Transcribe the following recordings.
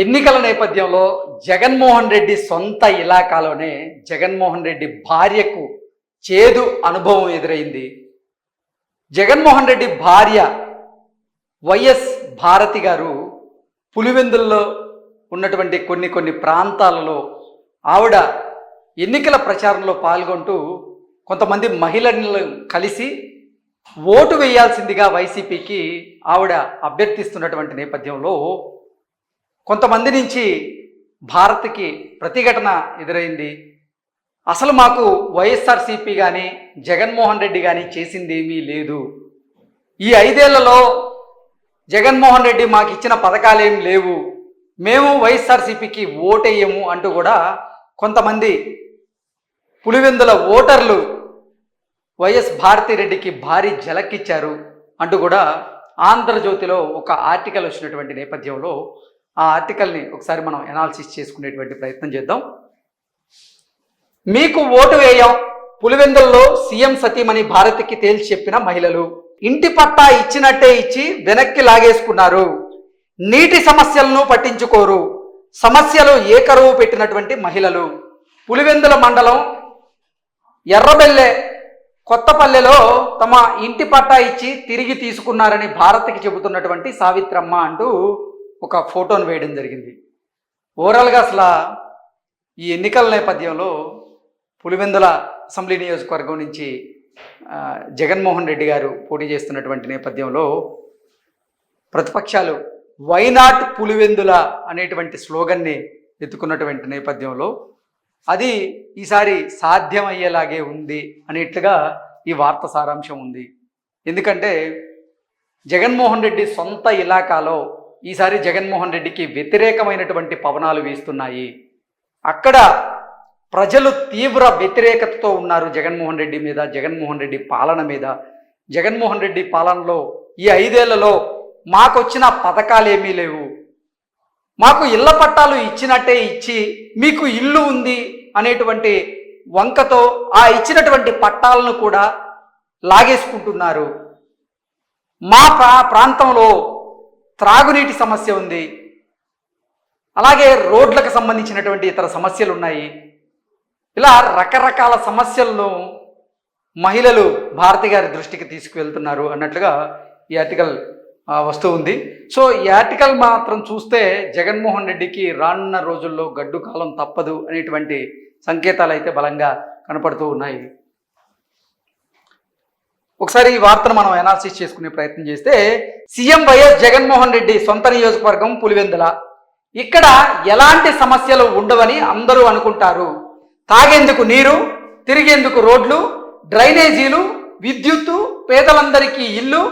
ఎన్నికల నేపథ్యంలో జగన్మోహన్ రెడ్డి సొంత ఇలాకాలోనే జగన్మోహన్ రెడ్డి భార్యకు చేదు అనుభవం ఎదురైంది. జగన్మోహన్ రెడ్డి భార్య వైఎస్ భారతి గారు పులివెందుల్లో ఉన్నటువంటి కొన్ని ప్రాంతాలలో ఆవిడ ఎన్నికల ప్రచారంలో పాల్గొంటూ కొంతమంది మహిళలను కలిసి ఓటు వేయాల్సిందిగా వైసీపీకి ఆవిడ అభ్యర్థిస్తున్నటువంటి నేపథ్యంలో కొంతమంది నుంచి భారత్కి ప్రతిఘటన ఎదురైంది. అసలు మాకు వైఎస్ఆర్సీపీ కానీ జగన్మోహన్ రెడ్డి కానీ చేసింది ఏమీ లేదు, ఈ 5 ఏళ్లలో జగన్మోహన్ రెడ్డి మాకు ఇచ్చిన పథకాలేం లేవు, మేము వైఎస్ఆర్సీపీకి ఓటేయము అంటూ కూడా కొంతమంది పులివెందుల ఓటర్లు వైఎస్ భారతిరెడ్డికి భారీ జలక్కిచ్చారు అంటూ కూడా ఆంధ్రజ్యోతిలో ఒక ఆర్టికల్ వచ్చినటువంటి నేపథ్యంలో ఆ ఆర్టికల్ని ఒకసారి మనం ఎనాలిసిస్ చేసుకునేటువంటి ప్రయత్నం చేద్దాం. మీకు ఓటు వేయం, పులివెందుల్లో సీఎం సతీమణి భారతికి తేల్చి చెప్పిన మహిళలు. ఇంటి పట్టా ఇచ్చినట్టే ఇచ్చి వెనక్కి లాగేసుకున్నారు, నీటి సమస్యలను పట్టించుకోరు, సమస్యలు ఏకరువు పెట్టినటువంటి మహిళలు. పులివెందుల మండలం ఎర్రబెల్లె కొత్తపల్లెలో తమ ఇంటి పట్టా ఇచ్చి తిరిగి తీసుకున్నారని భారత్కి చెబుతున్నటువంటి సావిత్రమ్మ అంటూ ఒక ఫోటోను వేయడం జరిగింది. ఓవరాల్గా అసలు ఈ ఎన్నికల నేపథ్యంలో పులివెందుల అసెంబ్లీ నియోజకవర్గం నుంచి జగన్మోహన్ రెడ్డి గారు పోటీ చేస్తున్నటువంటి నేపథ్యంలో ప్రతిపక్షాలు వైనాట్ పులివెందుల అనేటువంటి స్లోగన్ని ఎత్తుకున్నటువంటి నేపథ్యంలో అది ఈసారి సాధ్యమయ్యేలాగే ఉంది అనేట్లుగా ఈ వార్త సారాంశం ఉంది. ఎందుకంటే జగన్మోహన్ రెడ్డి సొంత ఇలాకాలో ఈసారి జగన్మోహన్ రెడ్డికి వ్యతిరేకమైనటువంటి పవనాలు వీస్తున్నాయి. అక్కడ ప్రజలు తీవ్ర వ్యతిరేకతతో ఉన్నారు జగన్మోహన్ రెడ్డి మీద, జగన్మోహన్ రెడ్డి పాలన మీద. జగన్మోహన్ రెడ్డి పాలనలో ఈ 5 ఏళ్లలో మాకొచ్చిన పథకాలేమీ లేవు, మాకు ఇళ్ల పట్టాలు ఇచ్చినట్టే ఇచ్చి మీకు ఇల్లు ఉంది అనేటువంటి వంకతో ఆ ఇచ్చినటువంటి పట్టాలను కూడా లాగేసుకుంటున్నారు. మా ప్రాంతంలో త్రాగునీటి సమస్య ఉంది, అలాగే రోడ్లకు సంబంధించినటువంటి ఇతర సమస్యలు ఉన్నాయి. ఇలా రకరకాల సమస్యలను మహిళలు భారతి గారి దృష్టికి తీసుకువెళ్తున్నారు అన్నట్లుగా ఈ ఆర్టికల్ వస్తూ ఉంది. సో ఈ ఆర్టికల్ మాత్రం చూస్తే జగన్మోహన్ రెడ్డికి రానున్న రోజుల్లో గడ్డు కాలం తప్పదు అనేటువంటి సంకేతాలు అయితే బలంగా కనపడుతూ ఉన్నాయి. ఒకసారి ఈ వార్తను మనం అనాలిసిస్ చేసుకునే ప్రయత్నం చేస్తే, సీఎం వైఎస్ జగన్మోహన్ రెడ్డి సొంత నియోజకవర్గం పులివెందుల. ఇక్కడ ఎలాంటి సమస్యలు ఉండవని అందరూ అనుకుంటారు. తాగేందుకు నీరు, తిరిగేందుకు రోడ్లు, డ్రైనేజీలు, విద్యుత్తు, పేదలందరికీ ఇల్లు,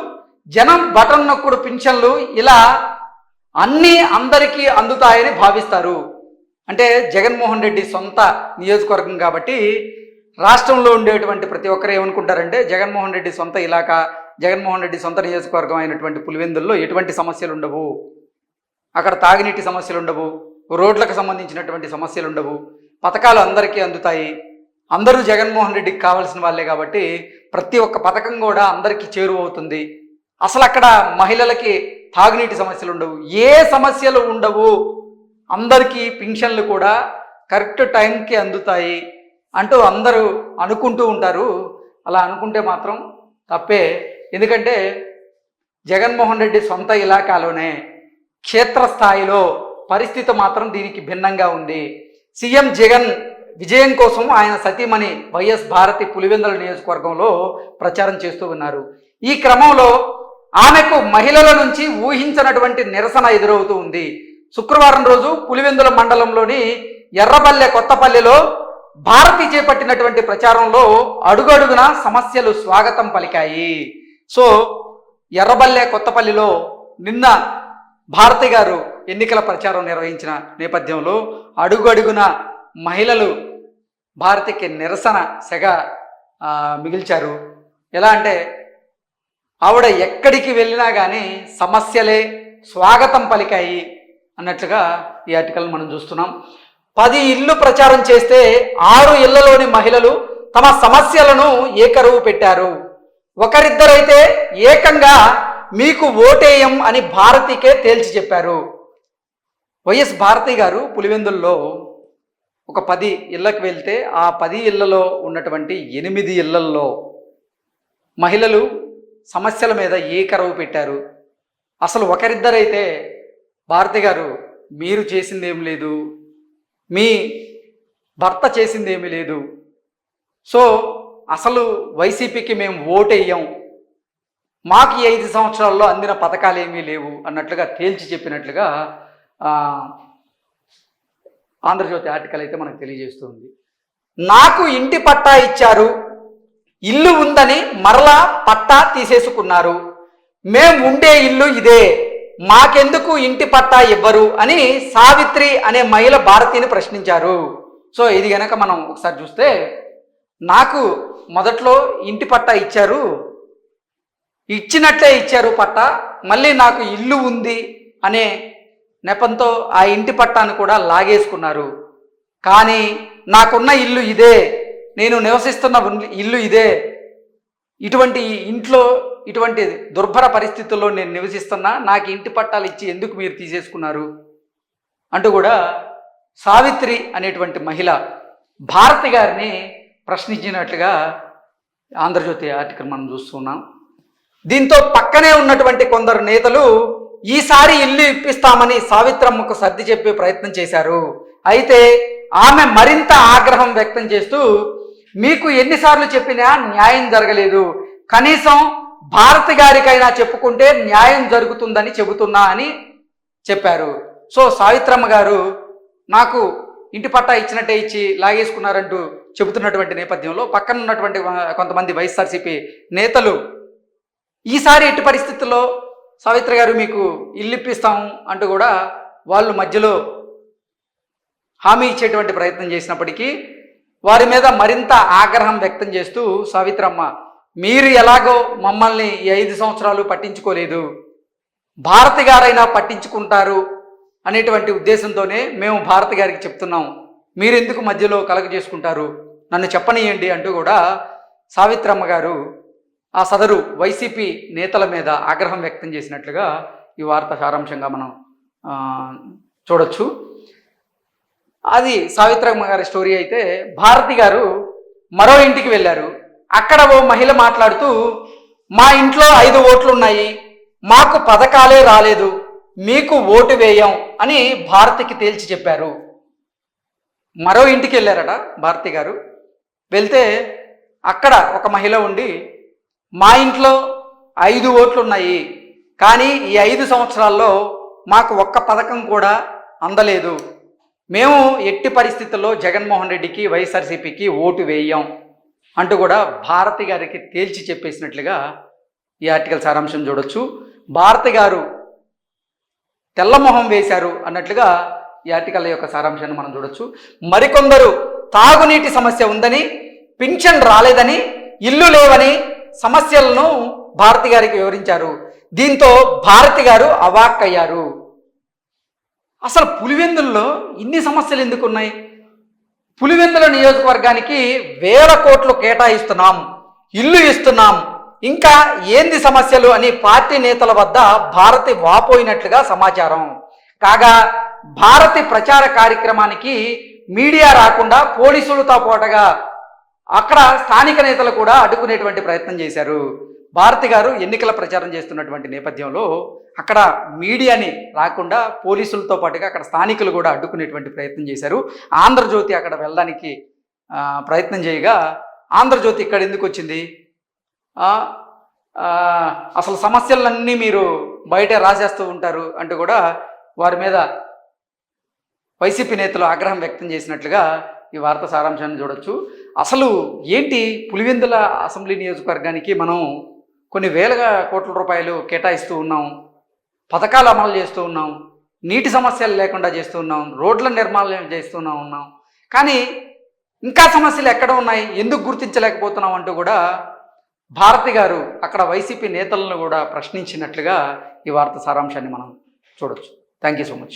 జనం బటన్ నొక్కుడు పింఛన్లు, ఇలా అన్నీ అందరికీ అందుతాయని భావిస్తారు. అంటే జగన్మోహన్ రెడ్డి సొంత నియోజకవర్గం కాబట్టి రాష్ట్రంలో ఉండేటువంటి ప్రతి ఒక్కరు ఏమనుకుంటారంటే జగన్మోహన్ రెడ్డి సొంత ఇలాకా, జగన్మోహన్ రెడ్డి సొంత నియోజకవర్గం అయినటువంటి పులివెందుల్లో ఎటువంటి సమస్యలు ఉండవు, అక్కడ తాగునీటి సమస్యలు ఉండవు, రోడ్లకు సంబంధించినటువంటి సమస్యలు ఉండవు, పథకాలు అందరికీ అందుతాయి, అందరూ జగన్మోహన్ రెడ్డికి కావాల్సిన వాళ్ళే కాబట్టి ప్రతి ఒక్క పథకం కూడా అందరికీ చేరువవుతుంది, అసలు అక్కడ మహిళలకి తాగునీటి సమస్యలు ఉండవు, ఏ సమస్యలు ఉండవు, అందరికీ పింఛన్లు కూడా కరెక్ట్ టైంకి అందుతాయి అంటూ అందరూ అనుకుంటూ ఉంటారు. అలా అనుకుంటే మాత్రం తప్పే. ఎందుకంటే జగన్మోహన్ రెడ్డి సొంత ఇలాకాలోనే క్షేత్రస్థాయిలో పరిస్థితి మాత్రం దీనికి భిన్నంగా ఉంది. సీఎం జగన్ విజయం కోసం ఆయన సతీమణి వైఎస్ భారతి పులివెందుల నియోజకవర్గంలో ప్రచారం చేస్తూ ఉన్నారు. ఈ క్రమంలో ఆమెకు మహిళల నుంచి ఊహించినటువంటి నిరసన ఎదురవుతూ ఉంది. శుక్రవారం రోజు పులివెందుల మండలంలోని ఎర్రబల్లె కొత్తపల్లిలో భారతి చేపట్టినటువంటి ప్రచారంలో అడుగడుగున సమస్యలు స్వాగతం పలికాయి. సో ఎర్రబల్లె కొత్తపల్లిలో నిన్న భారతి గారు ఎన్నికల ప్రచారం నిర్వహించిన నేపథ్యంలో అడుగడుగున మహిళలు భారతికి నిరసన సెగ మిగిల్చారు. ఎలా అంటే ఆవిడ ఎక్కడికి వెళ్ళినా కానీ సమస్యలే స్వాగతం పలికాయి అన్నట్లుగా ఈ ఆర్టికల్ మనం చూస్తున్నాం. 10 ఇళ్ళు ప్రచారం చేస్తే 6 ఇళ్లలోని మహిళలు తమ సమస్యలను ఏకరువు పెట్టారు. ఒకరిద్దరైతే ఏకంగా మీకు ఓటేయం అని భారతికే తేల్చి చెప్పారు. వైఎస్ భారతి గారు పులివెందుల్లో ఒక 10 ఇళ్ళకి వెళ్తే ఆ 10 ఇళ్లలో ఉన్నటువంటి 8 ఇళ్లల్లో మహిళలు సమస్యల మీద ఏకరవు పెట్టారు. అసలు ఒకరిద్దరైతే భారతి గారు మీరు చేసిందేం లేదు, మీ భర్త చేసిందేమీ లేదు, సో అసలు వైసీపీకి మేము ఓటేయం, మాకు ఈ 5 సంవత్సరాల్లో అందిన పథకాలు ఏమీ లేవు అన్నట్లుగా తేల్చి చెప్పినట్లుగా ఆంధ్రజ్యోతి ఆర్టికల్ అయితే మనకు తెలియజేస్తుంది. నాకు ఇంటి పట్టా ఇచ్చారు, ఇల్లు ఉందని మరలా పట్టా తీసేసుకున్నారు, మేము ఉండే ఇల్లు ఇదే, మాకెందుకు ఇంటి పట్టా ఇవ్వరు అని సావిత్రి అనే మహిళ భారతిని ప్రశ్నించారు. సో ఇది కనుక మనం ఒకసారి చూస్తే, నాకు మొదట్లో ఇంటి పట్టా ఇచ్చారు, ఇచ్చినట్లే ఇచ్చారు పట్టా, మళ్ళీ నాకు ఇల్లు ఉంది అనే నెపంతో ఆ ఇంటి పట్టాను కూడా లాగేసుకున్నారు, కానీ నాకున్న ఇల్లు ఇదే, నేను నివసిస్తున్న ఇల్లు ఇదే, ఇటువంటి ఇంట్లో ఇటువంటి దుర్భర పరిస్థితుల్లో నేను నివసిస్తున్నా, నాకు ఇంటి పట్టాలు ఇచ్చి ఎందుకు మీరు తీసేసుకున్నారు అంటూ కూడా సావిత్రి అనేటువంటి మహిళ భారతి గారిని ప్రశ్నించినట్లుగా ఆంధ్రజ్యోతి ఆర్టికల్ మనం చూస్తున్నాం. దీంతో పక్కనే ఉన్నటువంటి కొందరు నేతలు ఈసారి ఇల్లు ఇప్పిస్తామని సావిత్రమ్మకు సర్ది చెప్పే ప్రయత్నం చేశారు. అయితే ఆమె మరింత ఆగ్రహం వ్యక్తం చేస్తూ, మీకు ఎన్నిసార్లు చెప్పినా న్యాయం జరగలేదు, కనీసం భారతి గారికైనా చెప్పుకుంటే న్యాయం జరుగుతుందని చెబుతున్నా అని చెప్పారు. సో సావిత్రమ్మ గారు నాకు ఇంటి పట్టా ఇచ్చినట్టే ఇచ్చి లాగేసుకున్నారంటూ చెబుతున్నటువంటి నేపథ్యంలో పక్కన ఉన్నటువంటి కొంతమంది వైఎస్ఆర్సీపీ నేతలు ఈసారి ఎట్టి పరిస్థితుల్లో సావిత్రి గారు మీకు ఇల్లు ఇప్పిస్తాము అంటూ కూడా వాళ్ళు మధ్యలో హామీ ఇచ్చేటువంటి ప్రయత్నం చేసినప్పటికీ వారి మీద మరింత ఆగ్రహం వ్యక్తం చేస్తూ, సావిత్రమ్మ మీరు ఎలాగో మమ్మల్ని ఈ 5 సంవత్సరాలు పట్టించుకోలేదు, భారతి గారైనా పట్టించుకుంటారు అనేటువంటి ఉద్దేశంతోనే మేము భారతి గారికి చెప్తున్నాం, మీరెందుకు మధ్యలో కలగ చేసుకుంటారు, నన్ను చెప్పనీయండి అంటూ కూడా సావిత్రమ్మ గారు ఆ సదరు వైసీపీ నేతల మీద ఆగ్రహం వ్యక్తం చేసినట్లుగా ఈ వార్త సారాంశంగా మనం చూడొచ్చు. అది సావిత్రమ్మ గారి స్టోరీ. అయితే భారతి గారు మరో ఇంటికి వెళ్ళారు. అక్కడ ఓ మహిళ మాట్లాడుతూ, మా ఇంట్లో 5 ఓట్లు ఉన్నాయి, మాకు పథకాలే రాలేదు, మీకు ఓటు వేయం అని భారతికి తేల్చి చెప్పారు. మరో ఇంటికి వెళ్ళారట భారతి గారు. వెళ్తే అక్కడ ఒక మహిళ ఉండి, మా ఇంట్లో 5 ఓట్లు ఉన్నాయి, కానీ ఈ 5 సంవత్సరాల్లో మాకు ఒక్క పథకం కూడా అందలేదు, మేము ఎట్టి పరిస్థితుల్లో జగన్మోహన్ రెడ్డికి వైఎస్ఆర్సీపీకి ఓటు వేయం అంటూ కూడా భారతి గారికి తేల్చి చెప్పేసినట్లుగా ఈ ఆర్టికల్ సారాంశం చూడొచ్చు. భారతి గారు తెల్లమొహం వేశారు అన్నట్లుగా ఈ ఆర్టికల్ యొక్క సారాంశాన్ని మనం చూడొచ్చు. మరికొందరు తాగునీటి సమస్య ఉందని, పింఛన్ రాలేదని, ఇల్లు లేవని సమస్యలను భారతి గారికి వివరించారు. దీంతో భారతి గారు అవాక్కయ్యారు. అసలు పులివెందుల్లో ఇన్ని సమస్యలు ఎందుకు ఉన్నాయి? పులివెందుల నియోజకవర్గానికి 1000 కోట్లు కేటాయిస్తున్నాం, ఇల్లు ఇస్తున్నాం, ఇంకా ఏంది సమస్యలు అని పార్టీ నేతల వద్ద భారతి వాపోయినట్లుగా సమాచారం. కాగా భారతి ప్రచార కార్యక్రమానికి మీడియా రాకుండా పోలీసులతో పాటుగా అక్కడ స్థానిక నేతలు కూడా అడ్డుకునేటువంటి ప్రయత్నం చేశారు. భారతి గారు ఎన్నికల ప్రచారం చేస్తున్నటువంటి నేపథ్యంలో అక్కడ మీడియాని రాకుండా పోలీసులతో పాటుగా అక్కడ స్థానికులు కూడా అడ్డుకునేటువంటి ప్రయత్నం చేశారు. ఆంధ్రజ్యోతి అక్కడ వెళ్ళడానికి ప్రయత్నం చేయగా ఆంధ్రజ్యోతి ఇక్కడ ఎందుకు వచ్చింది, అసలు సమస్యలన్నీ మీరు బయట రాసేస్తూ ఉంటారు అంటూ కూడా వారి మీద వైసీపీ నేతలు ఆగ్రహం వ్యక్తం చేసినట్లుగా ఈ వార్త సారాంశాన్ని చూడొచ్చు. అసలు ఏంటి, పులివెందుల అసెంబ్లీ నియోజకవర్గానికి మనం కొన్ని 1000 కోట్ల రూపాయలు కేటాయిస్తూ ఉన్నాం, పథకాలు అమలు చేస్తూ ఉన్నాం, నీటి సమస్యలు లేకుండా చేస్తూ ఉన్నాం, రోడ్ల నిర్మాణం చేస్తూనే ఉన్నాం, కానీ ఇంకా సమస్యలు ఎక్కడ ఉన్నాయి, ఎందుకు గుర్తించలేకపోతున్నాం అంటూ కూడా భారతి గారు అక్కడ వైసీపీ నేతలను కూడా ప్రశ్నించినట్లుగా ఈ వార్త సారాంశాన్ని మనం చూడొచ్చు. Thank you so much.